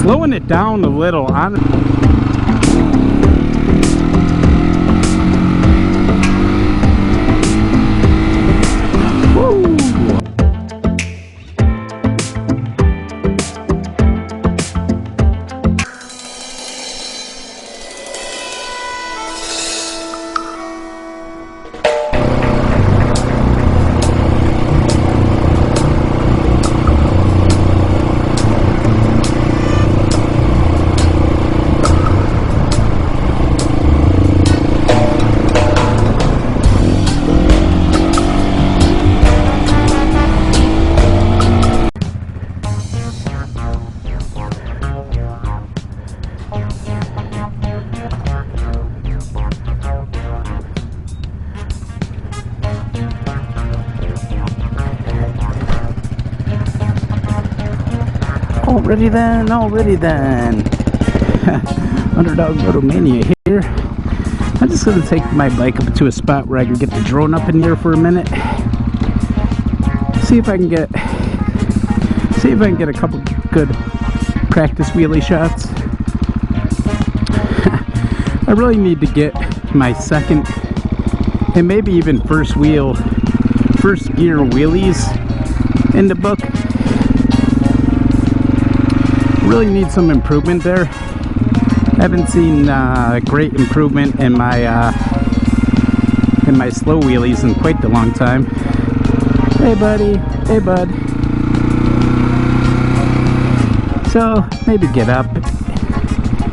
slowing it down a little on. Already then. Underdog Moto Mania here. I'm just gonna take my bike up to a spot where I can get the drone up in here for a minute. See if I can get a couple good practice wheelie shots. I really need to get my second and maybe even first gear wheelies in the book. Really need some improvement there. Haven't seen great improvement in my slow wheelies in quite a long time. Hey buddy, hey bud. So maybe get up,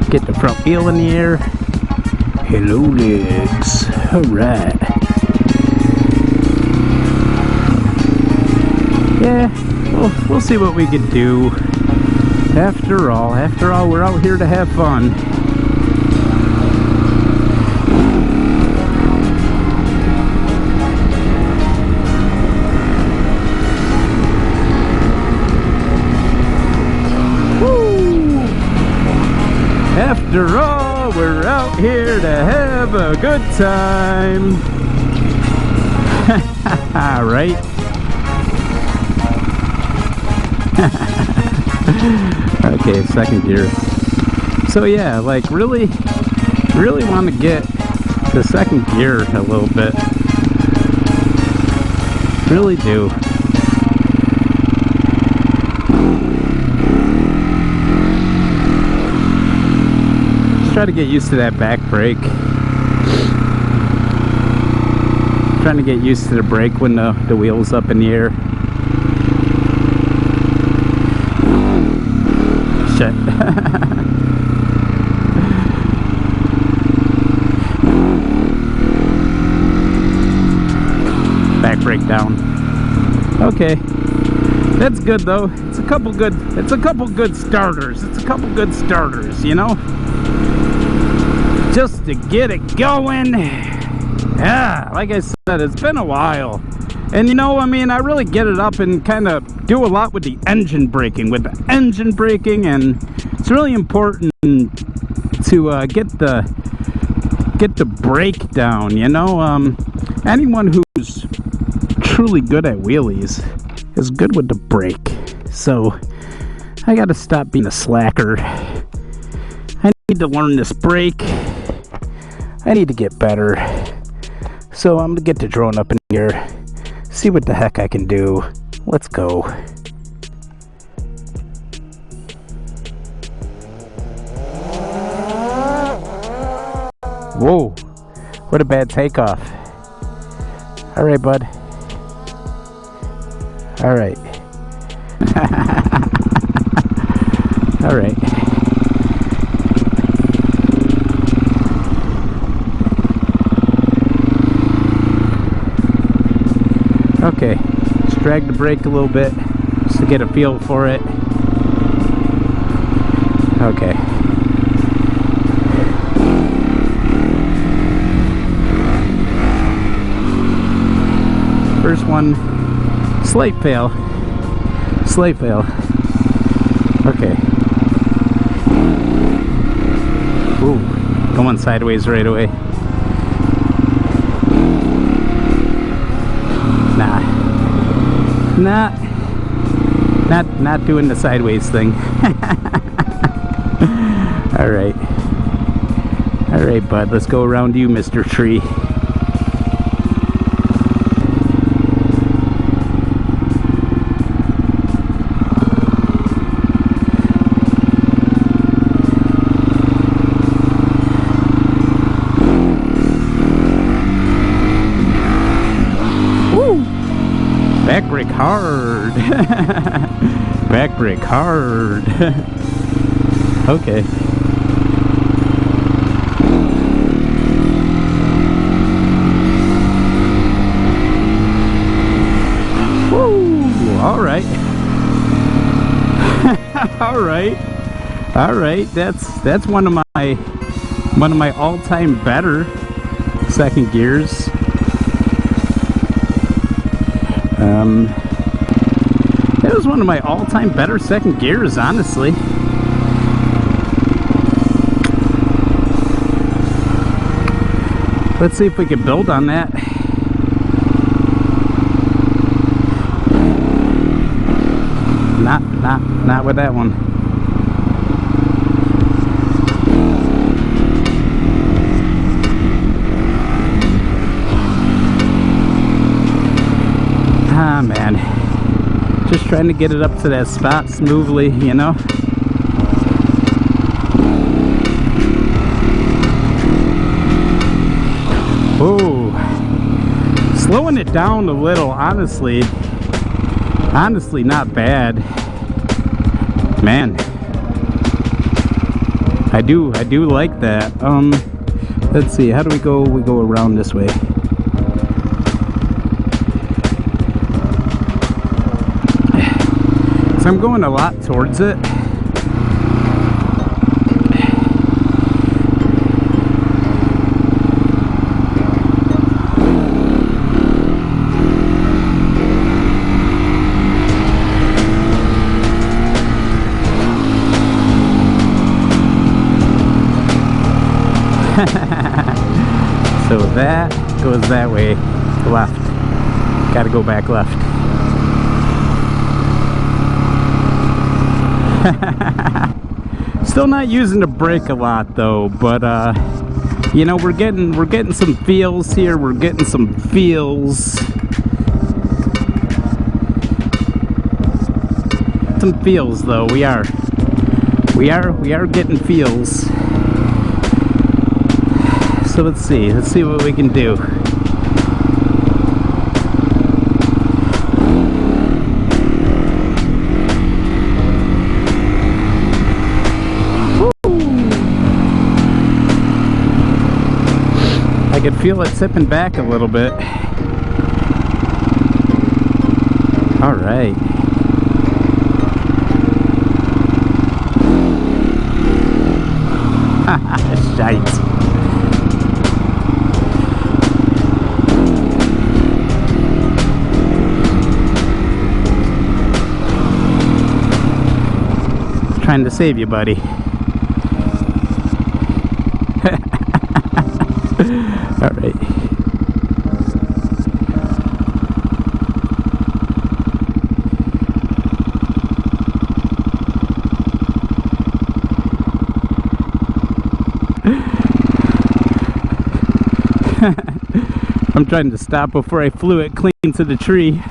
get the front wheel in the air. Hello legs. Alright. Yeah, we'll see what we can do. After all, we're out here to have fun. Woo! After all, we're out here to have a good time. Right? Okay, second gear. So yeah, like really want to get the second gear a little bit. Really do. Just try to get used to that back brake. Trying to get used to the brake when the wheel's up in the air. Shit. Back brake down. Okay, that's good though. It's a couple good starters. It's a couple good starters, you know, just to get it going. Yeah, like I said, it's been a while. And you know, I mean, I really get it up and kind of do a lot with the engine braking. And it's really important to get the brake down, you know. Anyone who's truly good at wheelies is good with the brake. So I gotta stop being a slacker. I need to learn this brake. I need to get better. So I'm gonna get the drone up in here, see what the heck I can do. Let's go. Whoa, what a bad takeoff. All right, bud. All right. All right. Okay, just drag the brake a little bit just to get a feel for it. Okay. First one, slight fail. Slight fail. Okay. Ooh, going sideways right away. Not doing the sideways thing. Alright. Alright, bud. Let's go around you, Mr. Tree. Back brake hard. Back brake hard. Okay. Woo! All right. All right. All right. That's one of my all-time better second gears. It was one of my all-time better second gears, honestly. Let's see if we can build on that. Not with that one. Ah, man. Just trying to get it up to that spot smoothly, you know? Ooh. Slowing it down a little, honestly not bad. Man. I do like that. Let's see, how do we go? We go around this way. So I'm going a lot towards it. So that goes that way, left. Gotta go back left. Still not using the brake a lot though, but you know, we're getting some feels here. We're getting some feels. Some feels though. We are getting feels. So let's see what we can do. I can feel it tipping back a little bit. All right. Shite. Trying to save you, buddy. All right. I'm trying to stop before I flew it clean to the tree.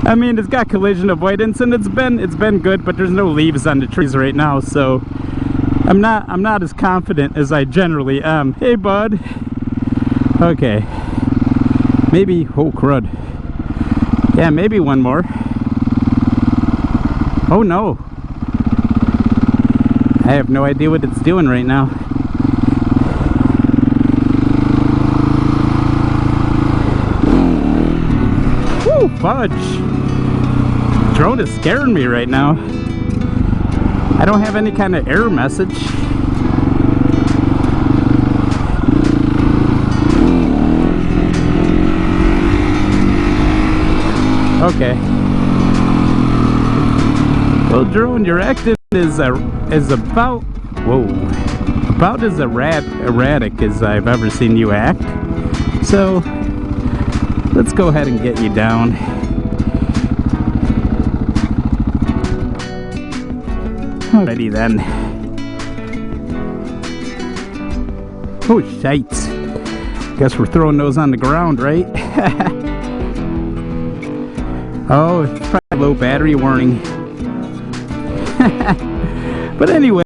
I mean, it's got collision avoidance and it's been good, but there's no leaves on the trees right now, so I'm not as confident as I generally am. Hey, bud. Okay. Maybe, oh crud. Yeah, maybe one more. Oh no. I have no idea what it's doing right now. Woo, fudge. Drone is scaring me right now. I don't have any kind of error message. Okay. Well, drone, your acting is about, whoa, about as erratic as I've ever seen you act. So let's go ahead and get you down. Alrighty then. Oh, shite. Guess we're throwing those on the ground, right? Oh, it's probably low battery warning. But anyway,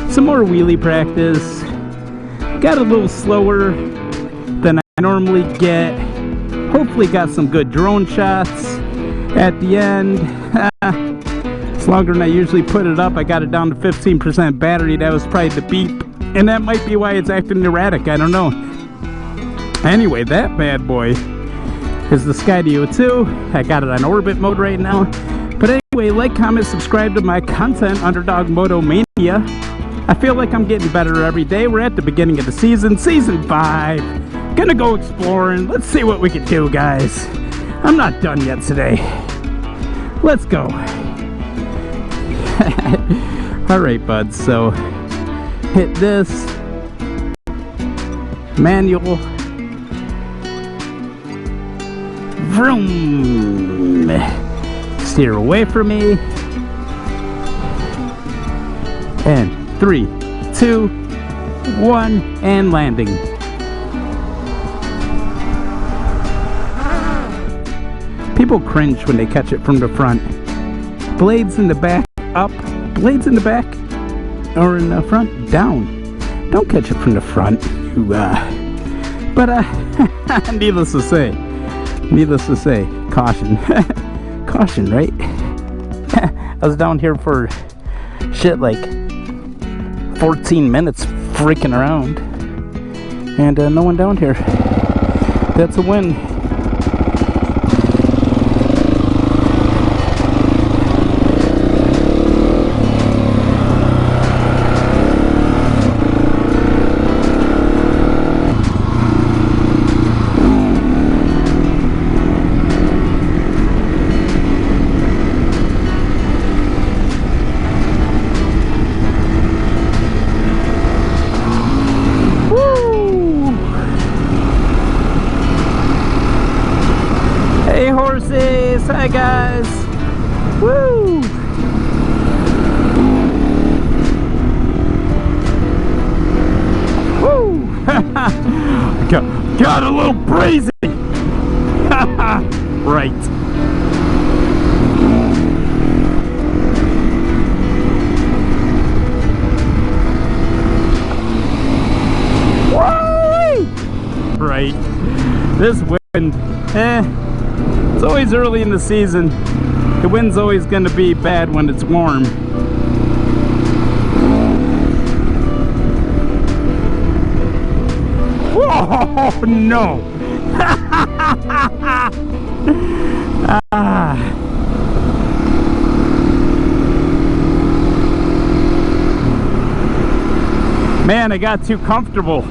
some more wheelie practice. Got a little slower than I normally get. Hopefully got some good drone shots at the end. It's longer than I usually put it up. I got it down to 15% battery. That was probably the beep. And that might be why it's acting erratic. I don't know. Anyway, that bad boy is the Skydio 2. I got it on orbit mode right now. But anyway, like, comment, subscribe to my content, Underdog Moto Mania. I feel like I'm getting better every day. We're at the beginning of the season, season 5. Gonna go exploring. Let's see what we can do, guys. I'm not done yet today. Let's go. Alright, buds, so hit this. Manual. Vroom. Steer away from me. And 3, 2, 1, and landing. People cringe when they catch it from the front. Blades in the back, up. Blades in the back, or in the front, down. Don't catch it from the front. But needless to say, caution. Caution, right? I was down here for shit like 14 minutes freaking around, and no one down here. That's a win. Hey horses, hi guys, woo! Woo! got a little breezy! Right. Woo! Right. This wind, it's always early in the season. The wind's always going to be bad when it's warm. Whoa, no! Man, I got too comfortable.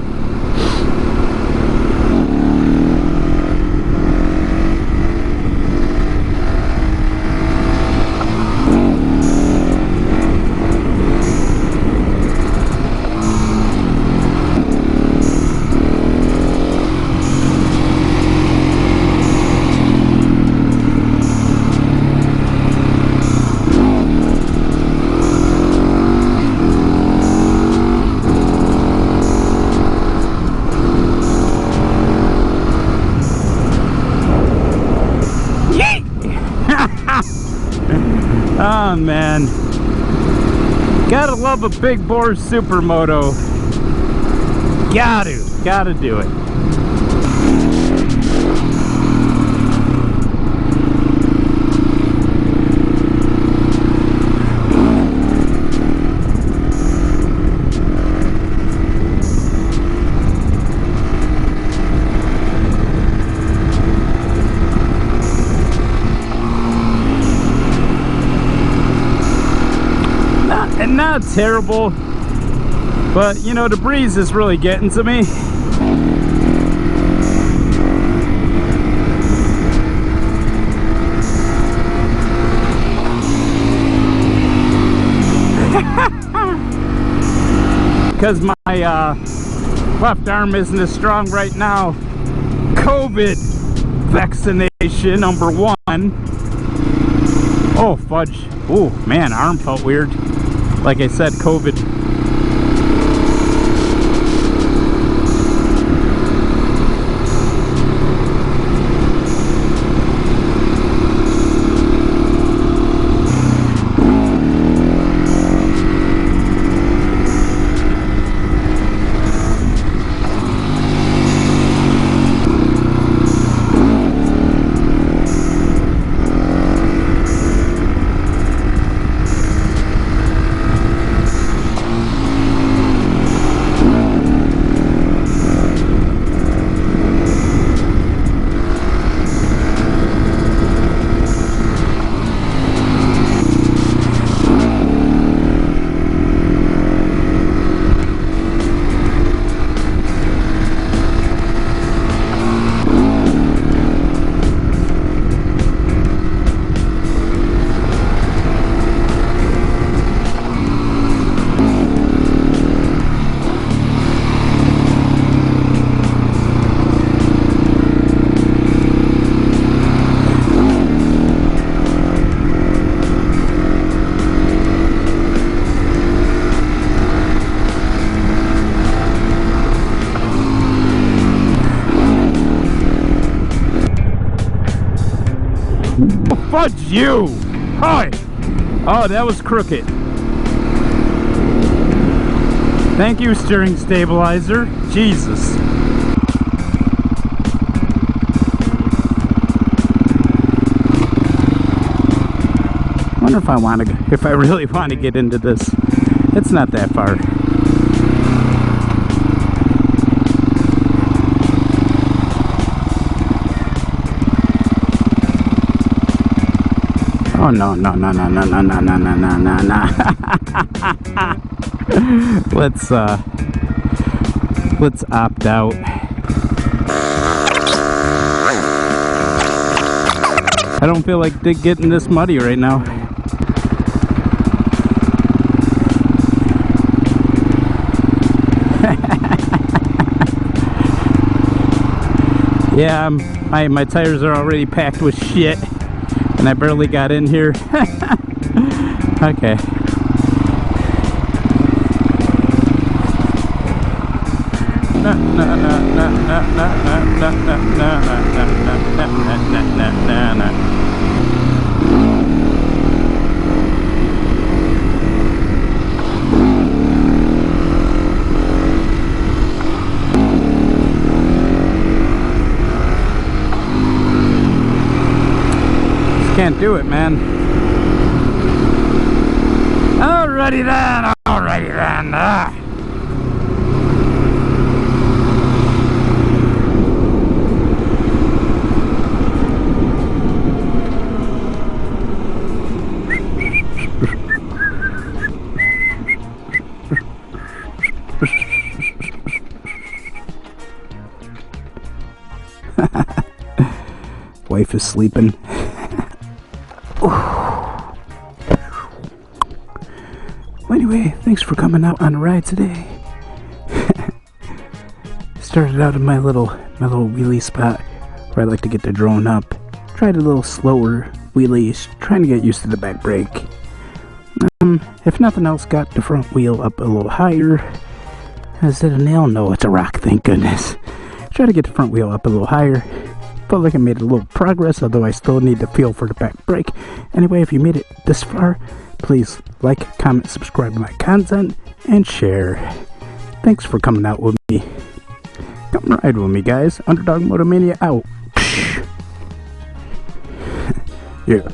Oh man, gotta love a big bore supermoto. Gotta do it. Not terrible, but you know, the breeze is really getting to me. Because my left arm isn't as strong right now. COVID vaccination number 1. Oh fudge. Oh man, arm felt weird. Like I said, COVID. fudge you! Hi! Oh, that was crooked. Thank you, steering stabilizer. Jesus. I wonder if I really want to get into this. It's not that far. Oh no. Let's opt out. I don't feel like getting this muddy right now. Yeah, my tires are already packed with shit, and I barely got in here. Okay. Can't do it, man. Alrighty then. Wife is sleeping. Anyway, thanks for coming out on a ride today. Started out in my little wheelie spot where I like to get the drone up. Tried a little slower wheelies, trying to get used to the back brake. If nothing else, got the front wheel up a little higher. Is it a nail? No, it's a rock, thank goodness. Try to get the front wheel up a little higher. Felt like I made a little progress, although I still need to feel for the back brake. Anyway, if you made it this far, please like, comment, subscribe to my content, and share. Thanks for coming out with me. Come ride with me, guys. Underdog Moto Mania out. Yeah.